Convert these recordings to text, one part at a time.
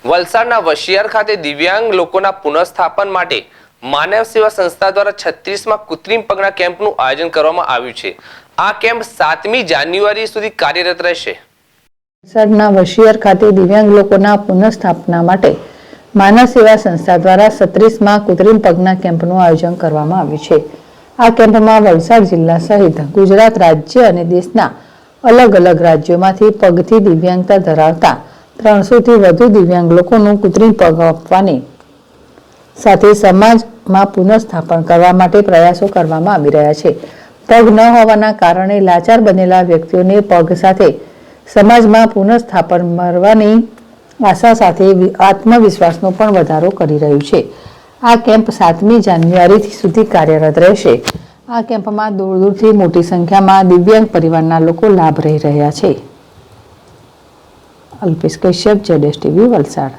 વલસાડના વશિયાર ખાતે દિવ્યાંગ લોકોના પુનઃસ્થાપન માટે માનવ સેવા સંસ્થા દ્વારા 36માં કૃત્રિમ પગના કેમ્પનું આયોજન કરવામાં આવ્યું છે। આ કેમ્પ 7મી જાન્યુઆરી સુધી કાર્યરત રહેશે। વલસાડના વશિયાર ખાતે દિવ્યાંગ લોકોના પુનઃસ્થાપના માટે માનવ સેવા સંસ્થા દ્વારા 36માં કૃત્રિમ પગના કેમ્પનું આયોજન કરવામાં આવ્યું છે। આ કેમ્પમાં વલસાડ જિલ્લા સહિત ગુજરાત રાજ્ય અને દેશના અલગ અલગ રાજ્યોમાંથી પગથી દિવ્યાંગતા ધરાવતા 300થી વધુ દિવ્યાંગ લોકોનું કૃત્રિમ પગ આપવાની સાથે સમાજમાં પુનઃસ્થાપન કરવા માટે પ્રયાસો કરવામાં આવી રહ્યા છે। પગ ન હોવાના કારણે લાચાર બનેલા વ્યક્તિઓને પગ સાથે સમાજમાં પુનઃસ્થાપન મળવાની આશા સાથે આત્મવિશ્વાસનો પણ વધારો કરી રહ્યું છે। આ કેમ્પ 7મી જાન્યુઆરી સુધી કાર્યરત રહેશે। આ કેમ્પમાં દૂર દૂરથી મોટી સંખ્યામાં દિવ્યાંગ પરિવારના લોકો લાભ લઈ રહ્યા છે। અલ્પેશ કશ્યપ, ZSTV, વલસાડ।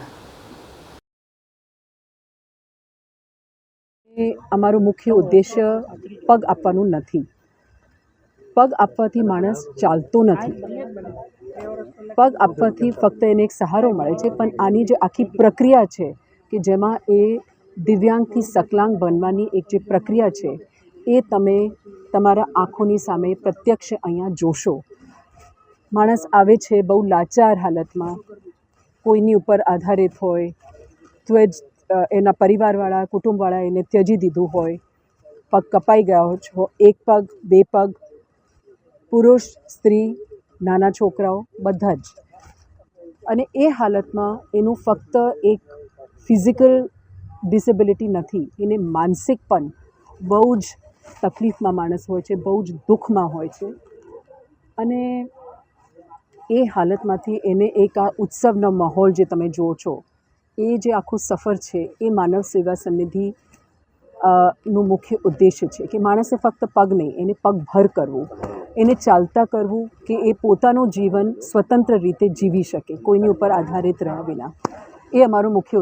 અમારું મુખ્ય ઉદ્દેશ્ય પગ આપવાનું નથી। પગ આપવાથી માણસ ચાલતો નથી। પગ આપવાથી ફક્ત એને એક સહારો મળે છે, પણ આની જે આખી પ્રક્રિયા છે કે જેમાં એ દિવ્યાંગથી સકલાંગ બનવાની એક જે પ્રક્રિયા છે એ તમે તમારા આંખોની સામે પ્રત્યક્ષ અહીંયા જોશો। માણસ આવે છે બહુ લાચાર હાલતમાં, કોઈની ઉપર આધારિત હોય, તો એના પરિવારવાળા, કુટુંબવાળા એને ત્યજી દીધું હોય, પગ કપાઈ ગયા હોય, એક પગ, બે પગ, પુરુષ, સ્ત્રી, નાના છોકરાઓ બધા જ। અને એ હાલતમાં એનું ફક્ત એક ફિઝિકલ ડિસેબિલિટી નથી, એને માનસિક પણ બહુ જ તકલીફમાં માણસ હોય છે, બહુ જ દુઃખમાં હોય છે। અને એ હાલતમાંથી એને એક આ ઉત્સવનો માહોલ જે તમે જુઓ છો, એ જે આખું સફર છે એ માનવ સેવા સમિતિ નું મુખ્ય ઉદ્દેશ્ય છે કે માણસે ફક્ત પગ નહીં, એને પગભર કરવું, એને ચાલતા કરવું કે એ પોતાનું જીવન સ્વતંત્ર રીતે જીવી શકે, કોઈની ઉપર આધારિત રહ્યા વિના। એ અમારું મુખ્ય